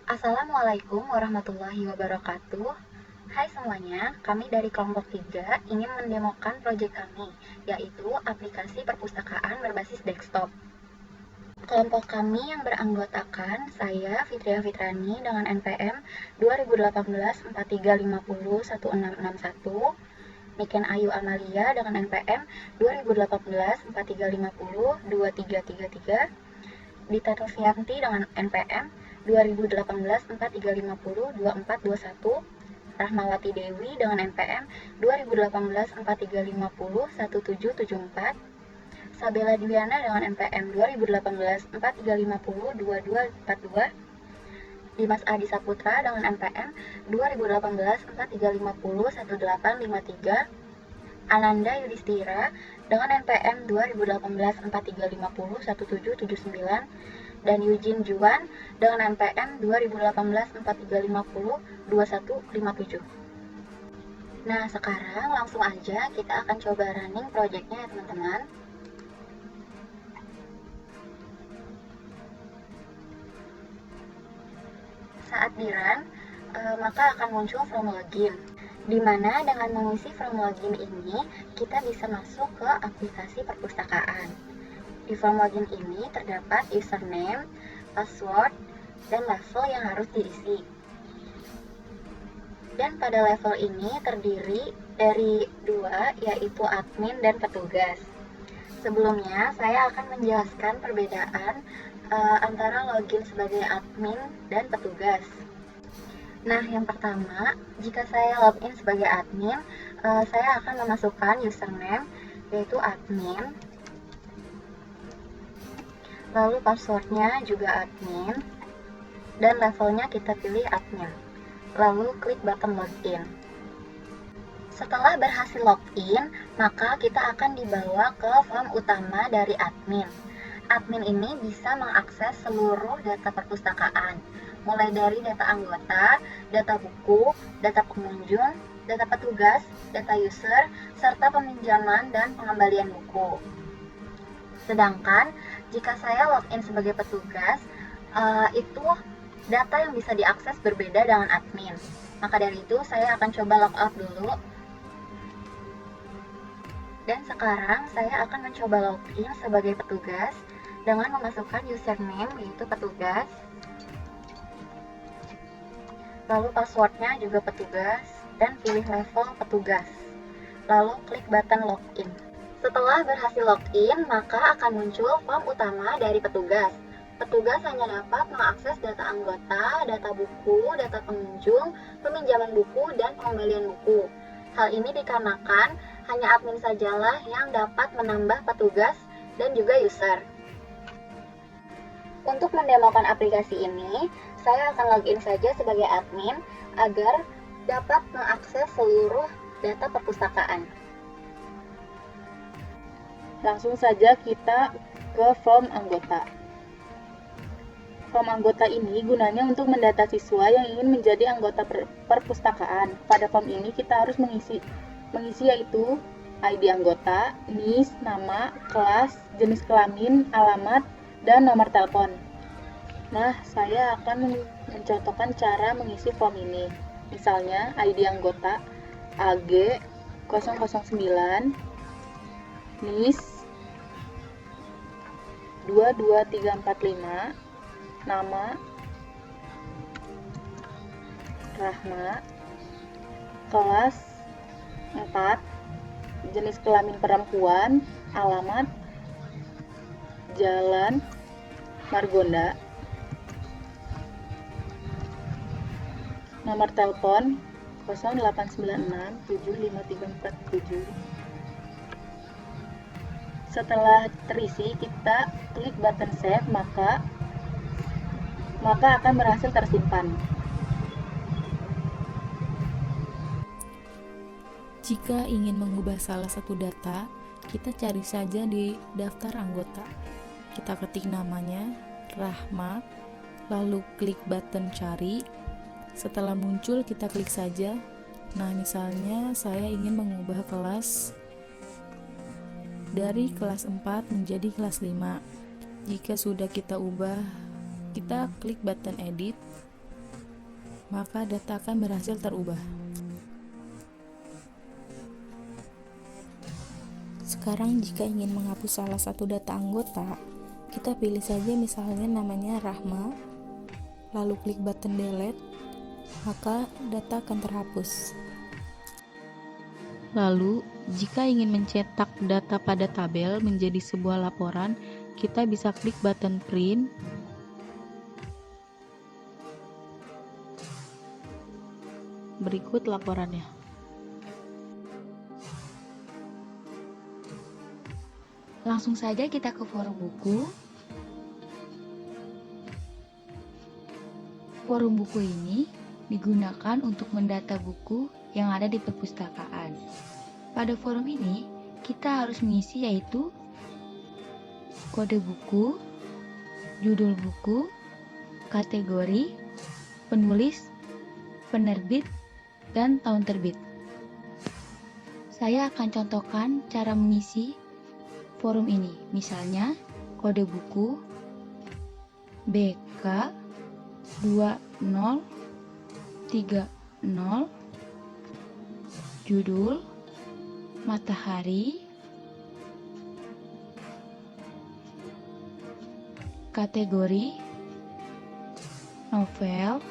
Assalamualaikum warahmatullahi wabarakatuh. Hai semuanya, kami dari kelompok 3 ingin mendemokan proyek kami, yaitu aplikasi perpustakaan berbasis desktop. Kelompok kami yang beranggotakan saya, Fitria Fitrani, dengan NPM 2018-4350-1661, Niken Ayu Amalia dengan NPM 2018-4350-2333, Dita Novianti dengan NPM 2018-4350-2421, Rahmawati Dewi dengan NPM 2018-4350-1774, Sabella Dwiana dengan NPM 2018-4350-2242, Dimas Adi Saputra dengan NPM 2018-4350-1853, Ananda Yudhistira dengan NPM 2018-4350-1779, dan Eugene Juan dengan NPM 2018-4350-2157. Nah, sekarang langsung aja kita akan coba running projectnya ya teman-teman. Saat di run, maka akan muncul form login, di mana dengan mengisi form login ini, kita bisa masuk ke aplikasi perpustakaan. Di form login ini terdapat username, password, dan level yang harus diisi. Dan pada level ini terdiri dari dua, yaitu admin dan petugas. Sebelumnya, saya akan menjelaskan perbedaan antara login sebagai admin dan petugas. Nah, yang pertama, jika saya login sebagai admin, saya akan memasukkan username, yaitu admin, lalu passwordnya juga admin, dan levelnya kita pilih admin, lalu klik button login. Setelah berhasil login, maka kita akan dibawa ke form utama dari admin. Admin ini bisa mengakses seluruh data perpustakaan, mulai dari data anggota, data buku, data pengunjung, data petugas, data user, serta peminjaman dan pengembalian buku. Sedangkan jika saya login sebagai petugas, itu data yang bisa diakses berbeda dengan admin. Maka dari itu saya akan coba logout dulu. Dan sekarang saya akan mencoba login sebagai petugas dengan memasukkan username, yaitu petugas, lalu passwordnya juga petugas, dan pilih level petugas, lalu klik button login. Setelah berhasil login, maka akan muncul form utama dari petugas. Petugas hanya dapat mengakses data anggota, data buku, data pengunjung, peminjaman buku, dan pengembalian buku. Hal ini dikarenakan hanya admin sajalah yang dapat menambah petugas dan juga user. Untuk mendemokan aplikasi ini, saya akan login saja sebagai admin agar dapat mengakses seluruh data perpustakaan. Langsung saja kita ke form anggota. Form anggota ini gunanya untuk mendata siswa yang ingin menjadi anggota perpustakaan. Pada form ini kita harus mengisi yaitu ID anggota, NIS, nama, kelas, jenis kelamin, alamat, dan nomor telepon. Nah, saya akan mencontohkan cara mengisi form ini. Misalnya ID anggota AG 009, NIS 22345, nama Rahma, kelas 4, jenis kelamin perempuan, alamat Jalan Margonda, nomor telepon 0896753447. Setelah terisi, kita klik button save, maka akan berhasil tersimpan. Jika ingin mengubah salah satu data, kita cari saja di daftar anggota. Kita ketik namanya, Rahma, lalu klik button cari. Setelah muncul, kita klik saja. Nah, misalnya saya ingin mengubah kelas dari kelas 4 menjadi kelas 5. Jika sudah kita ubah, kita klik button edit, maka data akan berhasil terubah. Sekarang jika ingin menghapus salah satu data anggota, kita pilih saja misalnya namanya Rahma, lalu klik button delete, maka data akan terhapus. Lalu, jika ingin mencetak data pada tabel menjadi sebuah laporan, kita bisa klik button print. Berikut laporannya. Langsung saja kita ke forum buku. Forum buku ini digunakan untuk mendata buku yang ada di perpustakaan. Pada forum ini, kita harus mengisi yaitu kode buku, judul buku, kategori, penulis, penerbit, dan tahun terbit. Saya akan contohkan cara mengisi forum ini. Misalnya, kode buku BK 2030, judul Matahari, kategori novel,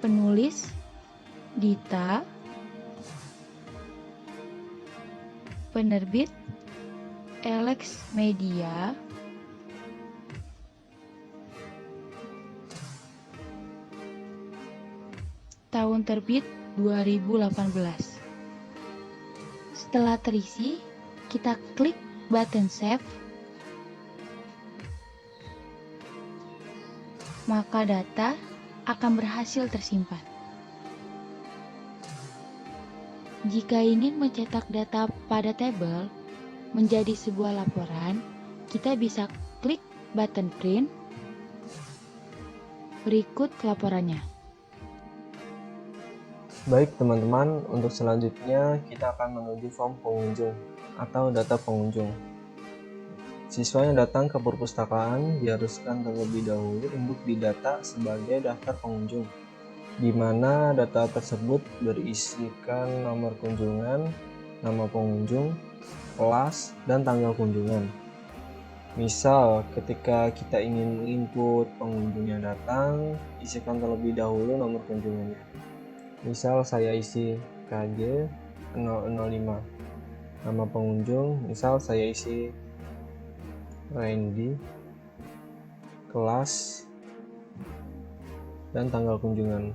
penulis Dita, penerbit Alex Media, tahun terbit 2018. Setelah terisi, kita klik button save, maka data akan berhasil tersimpan. Jika ingin mencetak data pada tabel menjadi sebuah laporan, kita bisa klik button print. Berikut laporannya. Baik teman-teman, untuk selanjutnya kita akan menuju form pengunjung atau data pengunjung. Siswa yang datang ke perpustakaan diharuskan terlebih dahulu untuk didata sebagai daftar pengunjung, di mana data tersebut berisikan nomor kunjungan, nama pengunjung, kelas, dan tanggal kunjungan. Misal, ketika kita ingin menginput pengunjung yang datang, isikan terlebih dahulu nomor kunjungannya. Misal saya isi KJ 005. Nama pengunjung, misal saya isi Randy, kelas, dan tanggal kunjungan.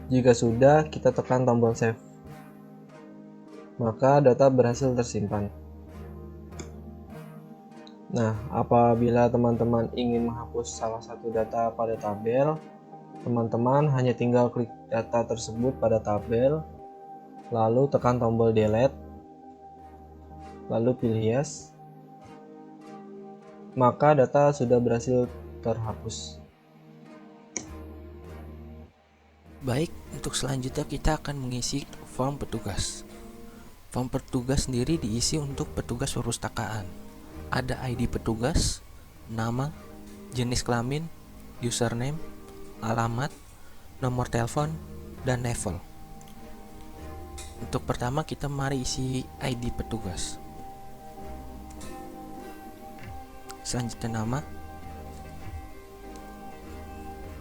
Jika sudah, kita tekan tombol save. Maka data berhasil tersimpan. Nah, apabila teman-teman ingin menghapus salah satu data pada tabel, teman-teman hanya tinggal klik data tersebut pada tabel, lalu tekan tombol delete, lalu pilih yes, maka data sudah berhasil terhapus. Baik, untuk selanjutnya kita akan mengisi form petugas. Form petugas sendiri diisi untuk petugas perpustakaan. Ada ID petugas, nama, jenis kelamin, username, alamat, nomor telepon, dan level. Untuk pertama kita mari isi ID petugas. Selanjutnya nama,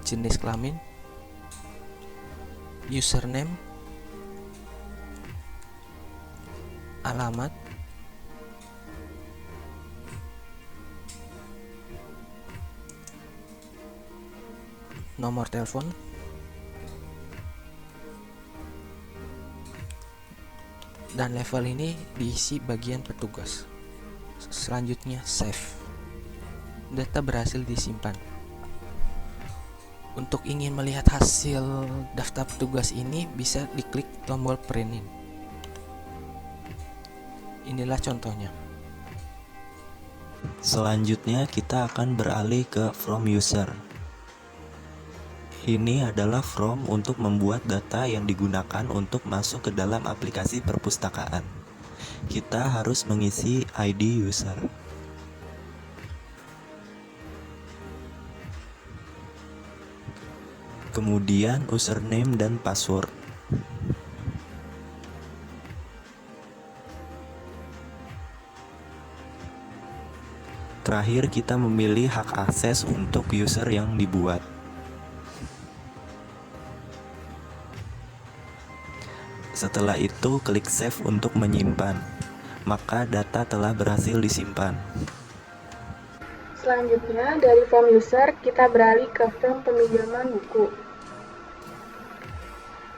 jenis kelamin, username, alamat, nomor telepon, dan level ini diisi bagian petugas. Selanjutnya save. Data berhasil disimpan. Untuk ingin melihat hasil daftar petugas ini bisa diklik tombol printin. Inilah contohnya. Selanjutnya kita akan beralih ke from user. Ini adalah from untuk membuat data yang digunakan untuk masuk ke dalam aplikasi perpustakaan. Kita harus mengisi ID user. kemudian username dan password. Terakhir, kita memilih hak akses untuk user yang dibuat. Setelah itu, klik save untuk menyimpan. Maka data telah berhasil disimpan. Selanjutnya, dari form user, kita beralih ke form peminjaman buku.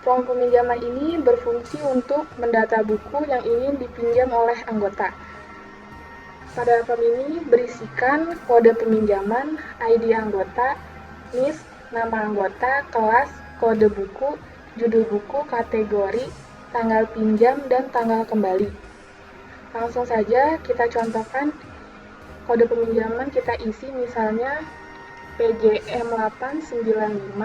Form peminjaman ini berfungsi untuk mendata buku yang ingin dipinjam oleh anggota. Pada form ini berisikan kode peminjaman, ID anggota, NIS, nama anggota, kelas, kode buku, judul buku, kategori, tanggal pinjam, dan tanggal kembali. Langsung saja kita contohkan kode peminjaman kita isi, misalnya PJM895,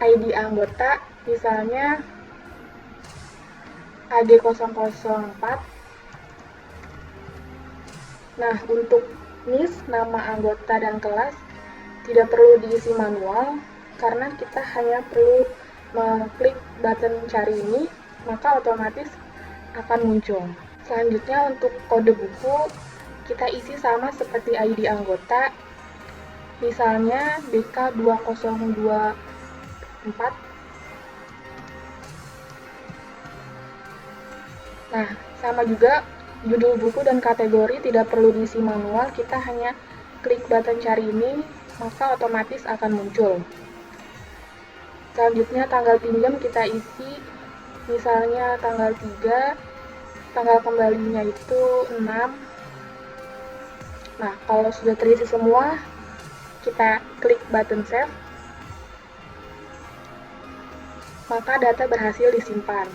ID anggota misalnya AG004. Nah, untuk NIS, nama anggota dan kelas tidak perlu diisi manual karena kita hanya perlu mengklik button cari ini, maka otomatis akan muncul. Selanjutnya untuk kode buku kita isi sama seperti ID anggota, misalnya BK2024. Nah, sama juga judul buku dan kategori tidak perlu diisi manual, kita hanya klik button cari ini, maka otomatis akan muncul. Selanjutnya tanggal pinjam kita isi, misalnya tanggal 3, tanggal kembalinya itu 6. Nah, kalau sudah terisi semua, kita klik button save, maka data berhasil disimpan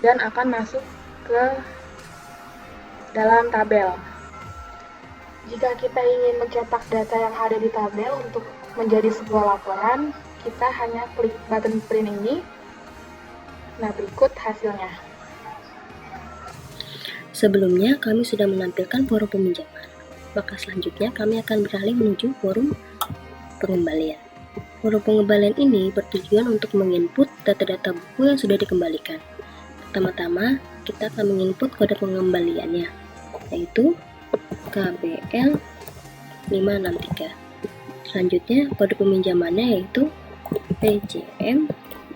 dan akan masuk ke dalam tabel. Jika kita ingin mencetak data yang ada di tabel untuk menjadi sebuah laporan, kita hanya klik button print ini. Nah, berikut hasilnya. Sebelumnya kami sudah menampilkan forum peminjaman, maka selanjutnya kami akan beralih menuju forum pengembalian. Forum pengembalian ini bertujuan untuk menginput data-data buku yang sudah dikembalikan. Pertama-tama, kita akan menginput kode pengembaliannya, yaitu KBL 563. Selanjutnya, kode peminjamannya yaitu PJM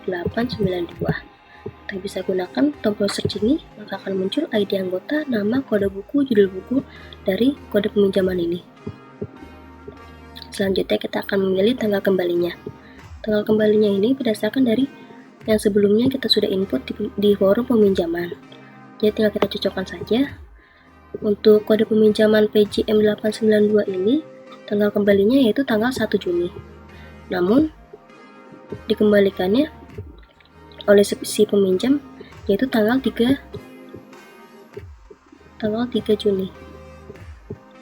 892. Kita bisa gunakan tombol search ini, maka akan muncul ID anggota, nama, kode buku, judul buku dari kode peminjaman ini. Selanjutnya, kita akan memilih tanggal kembalinya. Tanggal kembalinya ini berdasarkan dari yang sebelumnya kita sudah input di forum peminjaman. Jadi tinggal kita cocokkan saja. Untuk kode peminjaman PJM 892 ini, tanggal kembalinya yaitu tanggal 1 Juni. Namun, dikembalikannya oleh si peminjam yaitu tanggal 3 Juni.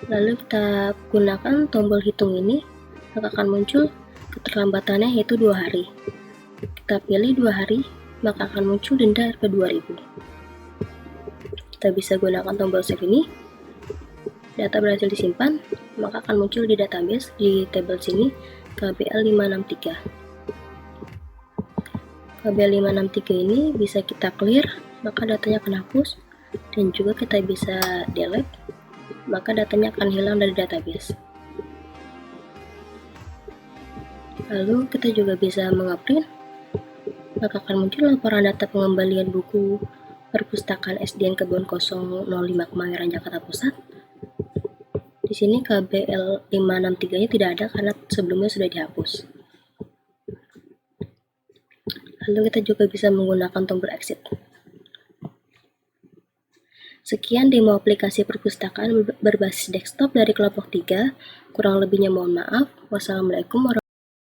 Lalu kita gunakan tombol hitung ini, maka akan muncul keterlambatannya yaitu 2 hari. Kita pilih 2 hari, maka akan muncul denda Rp 2.000. Kita bisa gunakan tombol save ini. Data berhasil disimpan, maka akan muncul di database di tabel sini KBL 563. KBL 563 ini bisa kita clear, maka datanya akan hapus, dan juga kita bisa delete, maka datanya akan hilang dari database. Lalu kita juga bisa mengeprint, maka akan muncul laporan data pengembalian buku perpustakaan SDN Kebon Kosong 05 Kemayoran, Jakarta Pusat. Di sini KBL 563-nya tidak ada karena sebelumnya sudah dihapus. Lalu kita juga bisa menggunakan tombol exit. Sekian demo aplikasi perpustakaan berbasis desktop dari kelompok 3. Kurang lebihnya mohon maaf. Wassalamualaikum warahmatullahi wabarakatuh.